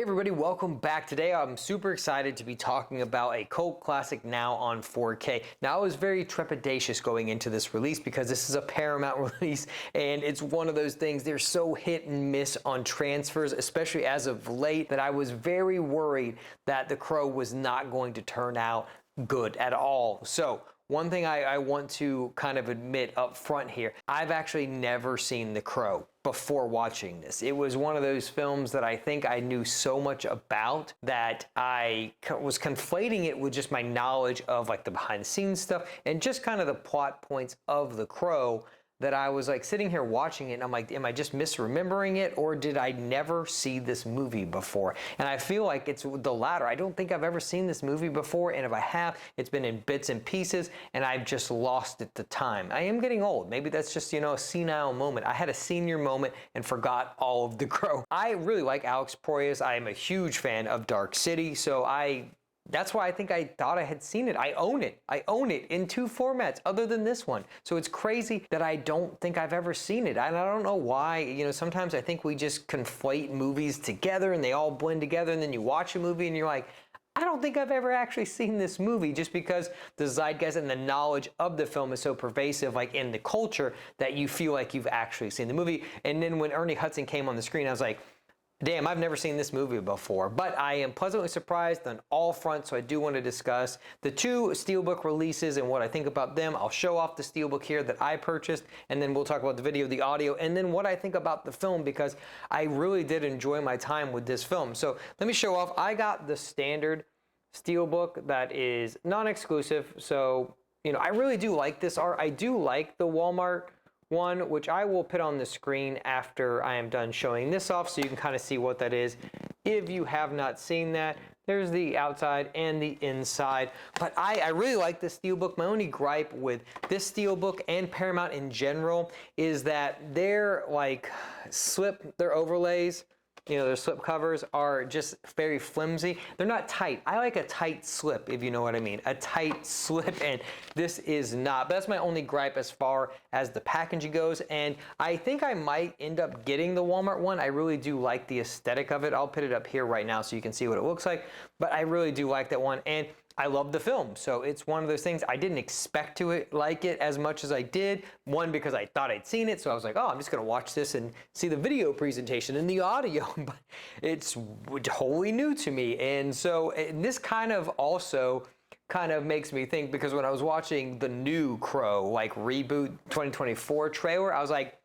Hey everybody, welcome back. Today I'm super excited to be talking about a cult classic now on 4K. Now I was very trepidatious going into this release because this is a Paramount release and it's one of those things, they're so hit and miss on transfers, especially as of late, that I was very worried that The Crow was not going to turn out good at all. So one thing I want to kind of admit up front here, I've actually never seen The Crow before watching this. It was one of those films that I think I knew so much about that I was conflating it with just my knowledge of like the behind the scenes stuff and just kind of the plot points of The Crow, that I was like sitting here watching it and I'm like, am I just misremembering it, or did I never see this movie before? And I feel like it's the latter. I don't think I've ever seen this movie before, and if I have, it's been in bits and pieces and I've just lost it to time. I am getting old. Maybe that's just, a senile moment. I had a senior moment and forgot all of The Crow. I really like Alex Proyas. I am a huge fan of Dark City, so that's why I think I thought I had seen it. I own it. I own it in 2 formats other than this one. So it's crazy that I don't think I've ever seen it. And I don't know why. Sometimes I think we just conflate movies together and they all blend together, and then you watch a movie and you're like, I don't think I've ever actually seen this movie, just because the zeitgeist and the knowledge of the film is so pervasive, like in the culture, that you feel like you've actually seen the movie. And then when Ernie Hudson came on the screen, I was like, damn, I've never seen this movie before. But I am pleasantly surprised on all fronts, so I do want to discuss the 2 Steelbook releases and what I think about them. I'll show off the Steelbook here that I purchased, and then we'll talk about the video, the audio, and then what I think about the film, because I really did enjoy my time with this film. So let me show off. I got the standard Steelbook that is non-exclusive, so I really do like this art. I do like the Walmart one, which I will put on the screen after I am done showing this off, so you can kind of see what that is. If you have not seen that, there's the outside and the inside. But I really like this Steelbook. My only gripe with this Steelbook and Paramount in general is that their their overlays, their slip covers are just very flimsy. They're not tight. I like a tight slip, if you know what I mean. A tight slip, and this is not. But that's my only gripe as far as the packaging goes. And I think I might end up getting the Walmart one. I really do like the aesthetic of it. I'll put it up here right now so you can see what it looks like. But I really do like that one. And I love the film, so it's one of those things. I didn't expect to like it as much as I did. One, because I thought I'd seen it, so I was like, oh, I'm just going to watch this and see the video presentation and the audio. But it's wholly new to me, and so this kind of also makes me think, because when I was watching the new Crow, reboot 2024 trailer, I was like,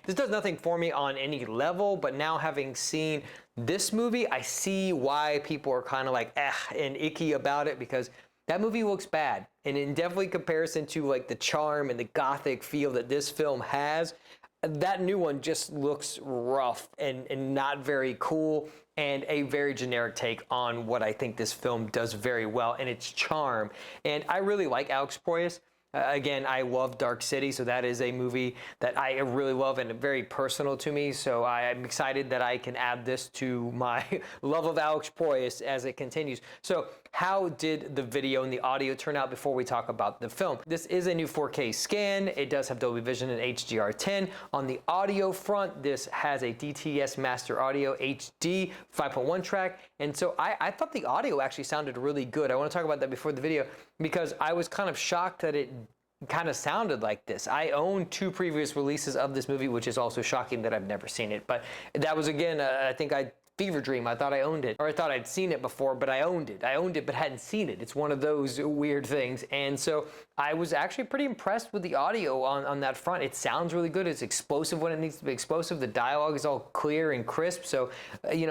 this does nothing for me on any level. But now, having seen this movie, I see why people are kind of like and icky about it, because that movie looks bad, and in definitely comparison to the charm and the gothic feel that this film has, that new one just looks rough and not very cool, and a very generic take on what I think this film does very well, and its charm. And I really like Alex Proyas. Again, I love Dark City, so that is a movie that I really love and very personal to me. So I'm excited that I can add this to my love of Alex Proyas as it continues. So how did the video and the audio turn out before we talk about the film? This is a new 4K scan. It does have Dolby Vision and HDR10. On the audio front, this has a DTS Master Audio HD 5.1 track. And so I thought the audio actually sounded really good. I want to talk about that before the video, because I was kind of shocked that it kind of sounded like this. I own 2 previous releases of this movie, which is also shocking that I've never seen it. But that was, again, I think fever dream. I thought I owned it, or I thought I'd seen it before, but I owned it. I owned it, but hadn't seen it. It's one of those weird things. And so I was actually pretty impressed with the audio on that front. It sounds really good. It's explosive when it needs to be explosive. The dialogue is all clear and crisp. So,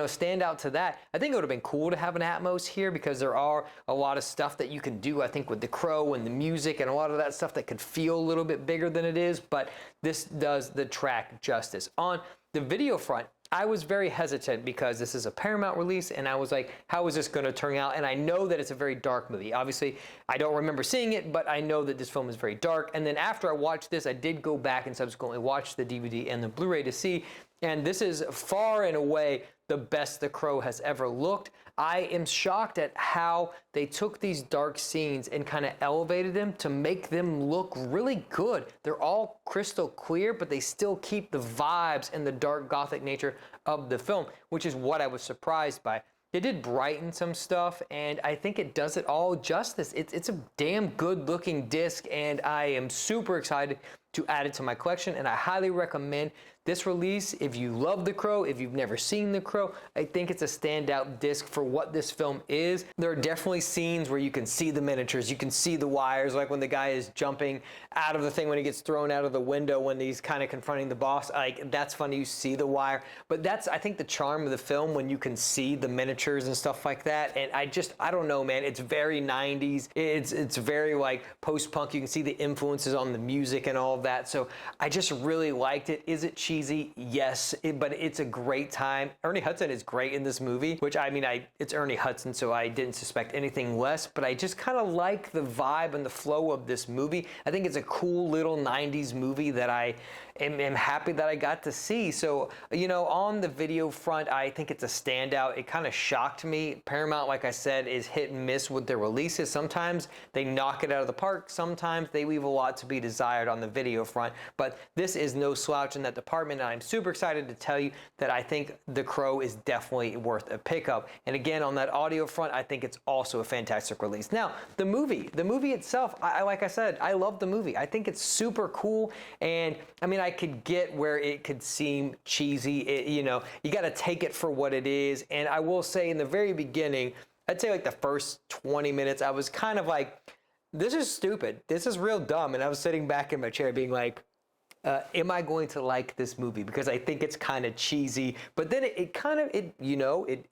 stand out to that. I think it would have been cool to have an Atmos here, because there are a lot of stuff that you can do, I think, with the Crow and the music and a lot of that stuff that could feel a little bit bigger than it is. But this does the track justice. On the video front, I was very hesitant, because this is a Paramount release, and I was like, how is this going to turn out? And I know that it's a very dark movie. Obviously, I don't remember seeing it, but I know that this film is very dark. And then after I watched this, I did go back and subsequently watch the DVD and the Blu-ray to see And this is far and away the best The Crow has ever looked. I am shocked at how they took these dark scenes and kind of elevated them to make them look really good. They're all crystal clear, but they still keep the vibes and the dark gothic nature of the film, which is what I was surprised by. They did brighten some stuff, and I think it does it all justice. It's a damn good looking disc, and I am super excited to add it to my collection, and I highly recommend this release. If you love The Crow, if you've never seen The Crow, I think it's a standout disc for what this film is. There are definitely scenes where you can see the miniatures, you can see the wires, like when the guy is jumping out of the thing when he gets thrown out of the window when he's kind of confronting the boss. Like, that's funny, you see the wire. But that's, I think, the charm of the film, when you can see the miniatures and stuff like that. And I don't know, man, it's very 90s. It's very like post-punk. You can see the influences on the music and all of that. So I just really liked it. Is it cheesy? Yes, but it's a great time. Ernie Hudson is great in this movie, which it's Ernie Hudson, so I didn't suspect anything less, but I just kind of like the vibe and the flow of this movie. I think it's a cool little 90s movie that I am happy that I got to see. So, on the video front, I think it's a standout. It kind of shocked me. Paramount, like I said, is hit and miss with their releases. Sometimes they knock it out of the park. Sometimes they leave a lot to be desired on the video front, but this is no slouch in that department. And I'm super excited to tell you that I think The Crow is definitely worth a pickup. And again, on that audio front, I think it's also a fantastic release. Now, the movie itself, like I said, I love the movie. I think it's super cool. And I could get where it could seem cheesy. You got to take it for what it is. And I will say, in the very beginning, I'd say like the first 20 minutes, I was kind of like, this is stupid. This is real dumb. And I was sitting back in my chair being like, am I going to like this movie? Because I think it's kind of cheesy, but then it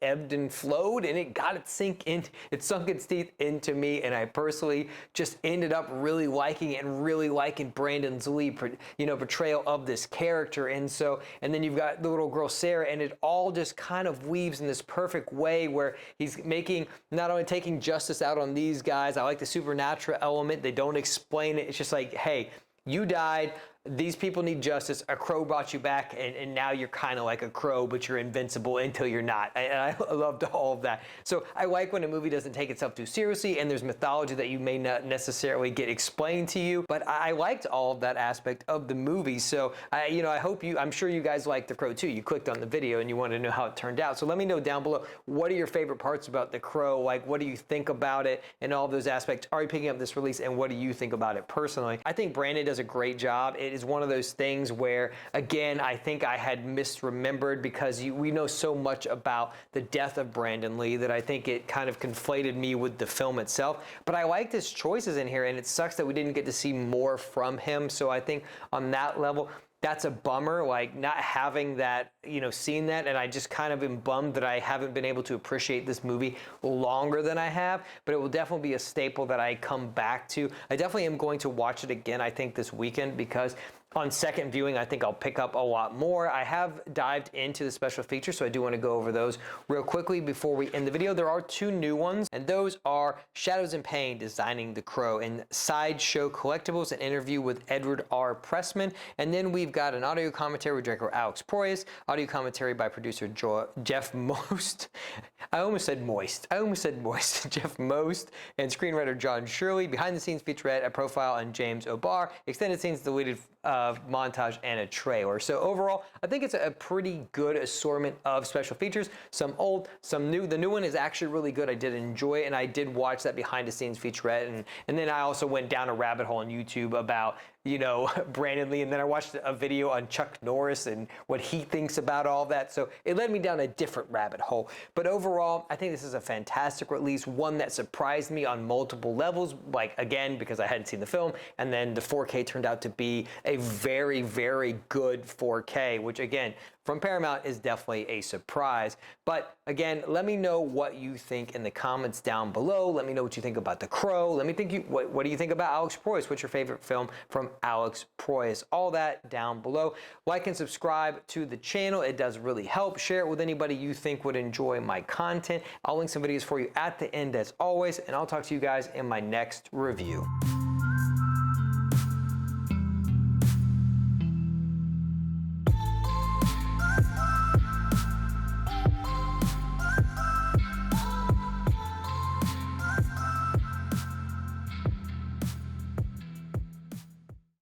ebbed and flowed, and it sunk its teeth into me, and I personally just ended up really liking it and really liking Brandon Lee, portrayal of this character. And then you've got the little girl Sarah, and it all just kind of weaves in this perfect way where he's not only taking justice out on these guys. I like the supernatural element. They don't explain it. It's just like, hey, you died. These people need justice. A crow brought you back, and now you're kind of like a crow, but you're invincible until you're not. And I loved all of that. So I like when a movie doesn't take itself too seriously, and there's mythology that you may not necessarily get explained to you. But I liked all of that aspect of the movie. So I'm sure you guys liked The Crow too. You clicked on the video and you wanted to know how it turned out. So let me know down below, what are your favorite parts about The Crow? Like, what do you think about it and all of those aspects? Are you picking up this release, and what do you think about it personally? I think Brandon does a great job. It is one of those things where, again, I think I had misremembered, because we know so much about the death of Brandon Lee that I think it kind of conflated me with the film itself. But I liked his choices in here, and it sucks that we didn't get to see more from him. So I think on that level, that's a bummer, like not having that, seeing that, and I just kind of am bummed that I haven't been able to appreciate this movie longer than I have, but it will definitely be a staple that I come back to. I definitely am going to watch it again, I think, this weekend, because on second viewing, I think I'll pick up a lot more. I have dived into the special features, so I do want to go over those real quickly before we end the video. There are two new ones, and those are Shadows and Pain, Designing the Crow, and Sideshow Collectibles, an interview with Edward R. Pressman. And then we've got an audio commentary with director Alex Proyas, audio commentary by producer Jeff Most. I almost said Moist. Jeff Most, and screenwriter John Shirley. Behind the scenes featurette, a profile on James O'Barr, extended scenes deleted montage, and a trailer. So overall, I think it's a pretty good assortment of special features. Some old, some new. The new one is actually really good. I did enjoy it, and I did watch that behind the scenes featurette, and then I also went down a rabbit hole on YouTube about Brandon Lee, and then I watched a video on Chuck Norris and what he thinks about all that. So it led me down a different rabbit hole. But overall, I think this is a fantastic release, one that surprised me on multiple levels, like, again, because I hadn't seen the film, and then the 4K turned out to be a very, very good 4K, which, again, from Paramount is definitely a surprise. But again, let me know what you think in the comments down below. Let me know what you think about The Crow. Let me think what do you think about Alex Proyas? What's your favorite film from Alex Proyas? All that down below. Like and subscribe to the channel. It does really help. Share it with anybody you think would enjoy my content. I'll link some videos for you at the end as always, and I'll talk to you guys in my next review.